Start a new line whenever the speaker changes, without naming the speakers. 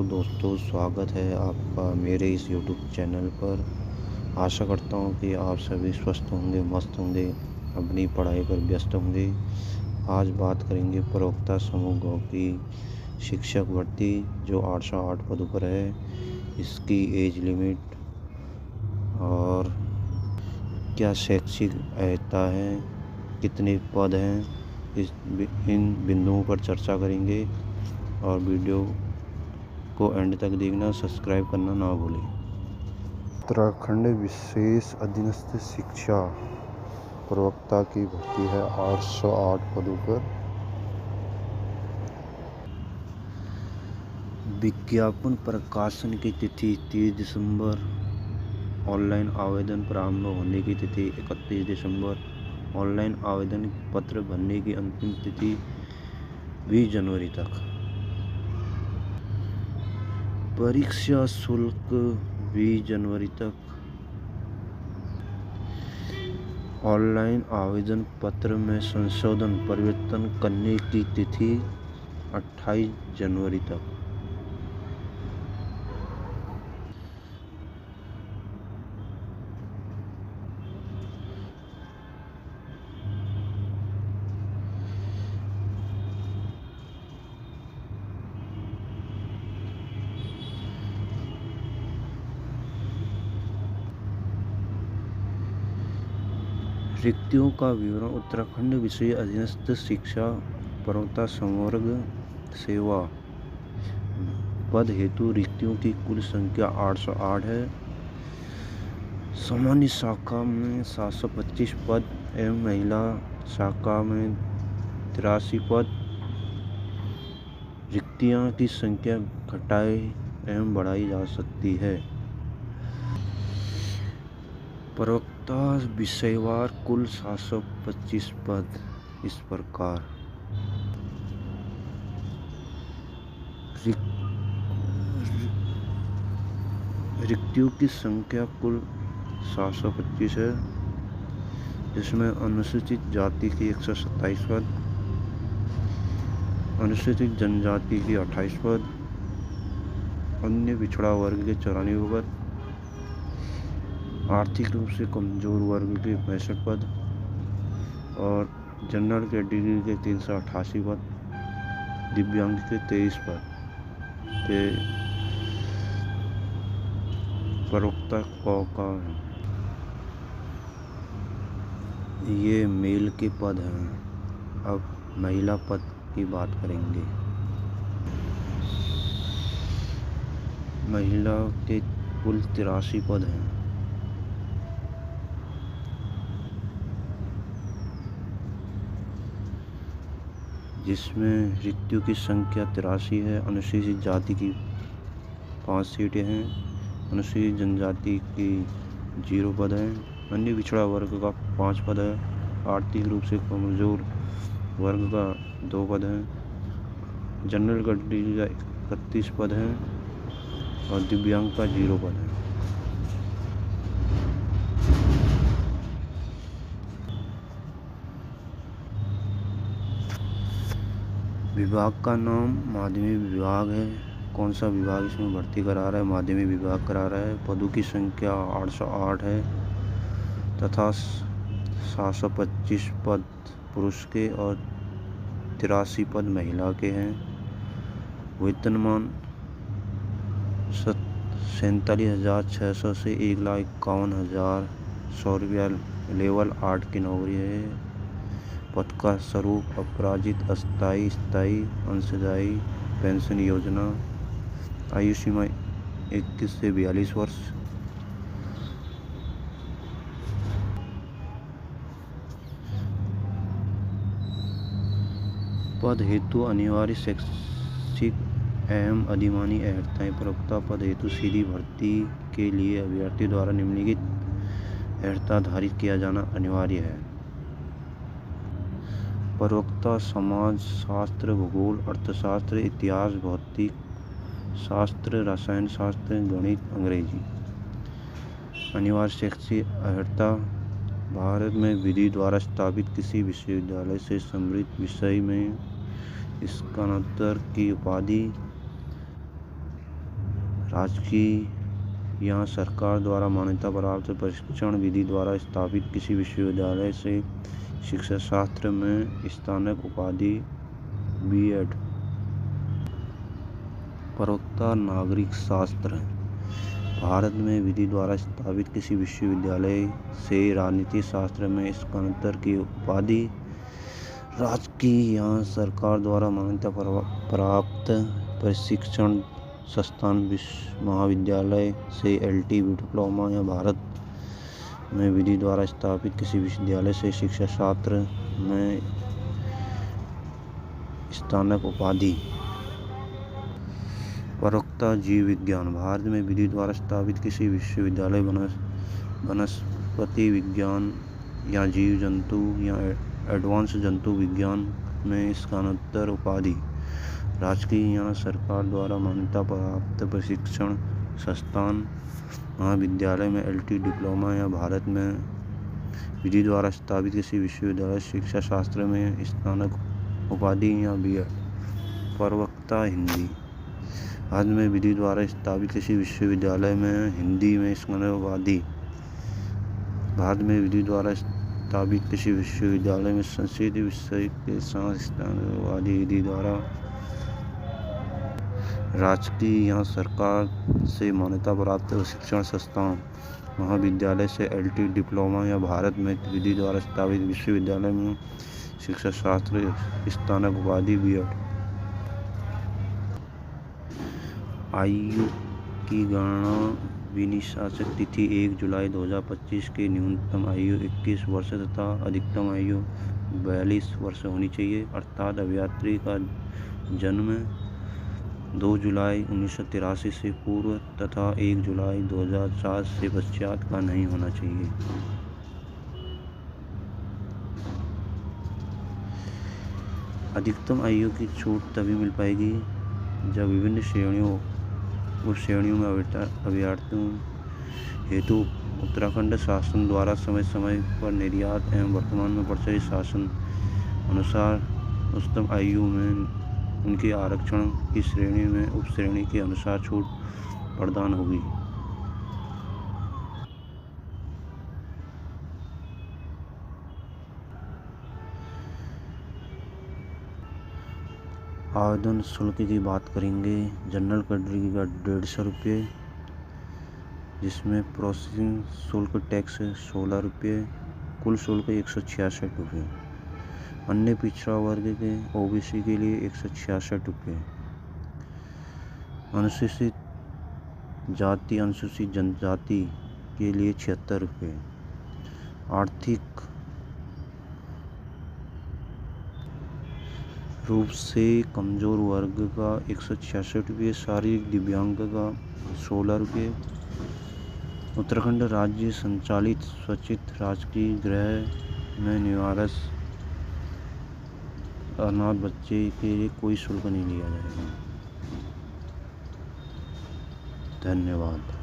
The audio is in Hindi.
हेलो दोस्तों, स्वागत है आपका मेरे इस यूट्यूब चैनल पर। आशा करता हूँ कि आप सभी स्वस्थ होंगे, मस्त होंगे, अपनी पढ़ाई पर व्यस्त होंगे। आज बात करेंगे प्रवक्ता समूह गौ की शिक्षक भर्ती जो 808 पदों पर है, इसकी एज लिमिट और क्या शैक्षिक अर्हता है, कितने पद हैं, इन बिंदुओं पर चर्चा करेंगे। और वीडियो को एंड तक देखना, सब्सक्राइब करना ना भूलें। उत्तराखंड विशेष अधीनस्थ शिक्षा प्रवक्ता की भर्ती है 808 पदों पर। विज्ञापन प्रकाशन की तिथि 30 दिसंबर। ऑनलाइन आवेदन प्रारंभ होने की तिथि 31 दिसंबर। ऑनलाइन आवेदन पत्र भरने की अंतिम तिथि 20 जनवरी तक। परीक्षा शुल्क 20 जनवरी तक। ऑनलाइन आवेदन पत्र में संशोधन परिवर्तन करने की तिथि 28 जनवरी तक। रिक्तियों का विवरण। उत्तराखंड विशेष अधीनस्थ शिक्षा प्रवक्ता संवर्ग सेवा पद हेतु रिक्तियों की कुल संख्या 808 है। सामान्य शाखा में 725 पद एवं महिला शाखा में 83 पद। रिक्तियां की संख्या घटाई एवं बढ़ाई जा सकती है। प्रवक्ता विषयवार कुल 725 पद इस प्रकार। रिक्तियों की संख्या कुल 725 है, जिसमें अनुसूचित जाति की 127 पद, अनुसूचित जनजाति की 28 पद, अन्य पिछड़ा वर्ग के 94 पद, आर्थिक रूप से कमजोर वर्ग के 65 पद और जनरल कैटेगरी के 388 पद, दिव्यांग के 23 पद के प्रवक्ता का है। ये मेल के पद हैं। अब महिला पद की बात करेंगे। महिला के कुल 83 पद हैं। जिसमें रिक्तियों की संख्या 83 है। अनुसूचित जाति की 5 सीटें हैं, अनुसूचित जनजाति की 0 पद हैं, अन्य पिछड़ा वर्ग का 5 पद है, आर्थिक रूप से कमजोर वर्ग का 2 पद हैं, जनरल कैटेगरी का 31 पद हैं और दिव्यांग का 0 पद है। विभाग का नाम माध्यमिक विभाग है। कौन सा विभाग इसमें भर्ती करा रहा है? माध्यमिक विभाग करा रहा है। पदों की संख्या 808 है तथा 725 पद पुरुष के और 83 पद महिला के हैं। वेतनमान 47,600 से 1,51,100 रुपया लेवल 8 की नौकरी है। पद का स्वरूप अपराजित, अस्थायी, स्थायी, अंशदायी पेंशन योजना। आयु सीमा 21 से 42 वर्ष। पद हेतु अनिवार्य शैक्षिक एवं अधिमानी अर्हताएं। प्रवक्ता पद हेतु सीधी भर्ती के लिए अभ्यर्थी द्वारा निम्नलिखित अर्हता धारित किया जाना अनिवार्य है। प्रवक्ता समाज शास्त्र, भूगोल, अर्थशास्त्र, इतिहास, भौतिक शास्त्र, रसायन शास्त्र, गणित, अंग्रेजी। अनिवार्य शैक्षिक अर्हता भारत में विधि द्वारा स्थापित किसी विश्वविद्यालय से संबंधित विषय में स्नातक की उपाधि राजकीय या सरकार द्वारा मान्यता प्राप्त प्रशिक्षण विधि द्वारा स्थापित किसी विश्वविद्यालय से शिक्षा शास्त्र में स्नातक उपाधि B.Ed। प्रवक्ता नागरिक शास्त्र। भारत में विधि द्वारा स्थापित किसी विश्वविद्यालय से राजनीति शास्त्र में स्नातक की उपाधि राजकीय या सरकार द्वारा मान्यता प्राप्त प्रशिक्षण संस्थान महाविद्यालय से LTV डिप्लोमा या भारत में विधि द्वारा स्थापित किसी विश्वविद्यालय से शिक्षा शास्त्र में स्नातक उपाधि। प्रवक्ता जीव विज्ञान। भारत में विधि द्वारा स्थापित किसी विश्वविद्यालय वनस्पति विज्ञान या जीव जंतु या एडवांस जंतु विज्ञान में स्नातक उपाधि राजकीय या सरकार द्वारा मान्यता प्राप्त प्रशिक्षण संस्थान महाविद्यालय में LT डिप्लोमा या भारत में विधि द्वारा स्थापित किसी विश्वविद्यालय शिक्षा शास्त्र में स्नातक उपाधि या B.Ed। प्रवक्ता हिंदी। भारत में विधि द्वारा स्थापित किसी विश्वविद्यालय में हिंदी में स्नातक उपाधि। भारत में विधि द्वारा स्थापित किसी विश्वविद्यालय में संस्कृत विषय के साथ स्नातक उपाधि विधि द्वारा राजकीय या सरकार से मान्यता प्राप्त प्रशिक्षण संस्थान महाविद्यालय से LT डिप्लोमा या भारत में विधि द्वारा स्थापित विश्वविद्यालय में शिक्षा शास्त्र स्नातक उपाधि B.Ed। आयु की गणना विनिर्देशक तिथि 1 जुलाई 2025 की न्यूनतम आयु 21 वर्ष तथा अधिकतम आयु 42 वर्ष होनी चाहिए, अर्थात अभ्यर्थी का जन्म 2 जुलाई 1983 से पूर्व तथा 1 जुलाई 2004 से पश्चात का नहीं होना चाहिए। अधिकतम आयु की छूट तभी मिल पाएगी जब विभिन्न श्रेणियों में अभ्यर्थियों हेतु उत्तराखंड शासन द्वारा समय समय पर निर्यात एवं वर्तमान में प्रचलित शासन अनुसार उच्चतम आयु में उनके आरक्षण की श्रेणी में उपश्रेणी के अनुसार छूट प्रदान होगी। आवेदन शुल्क की बात करेंगे। जनरल कैटेगरी का 150 रुपये, जिसमें प्रोसेसिंग शुल्क टैक्स 16 रुपये, कुल शुल्क 166 रुपये। अन्य पिछड़ा वर्ग के OBC के लिए 166 रुपये। अनुसूचित जाति अनुसूचित जनजाति के लिए 76 रुपये। आर्थिक रूप से कमज़ोर वर्ग का 166 रुपये, शारीरिक दिव्यांग का 16 रुपये। उत्तराखंड राज्य संचालित स्वैच्छिक राजकीय गृह में निवास अनाथ बच्चे के लिए कोई शुल्क नहीं लिया जाएगा। धन्यवाद।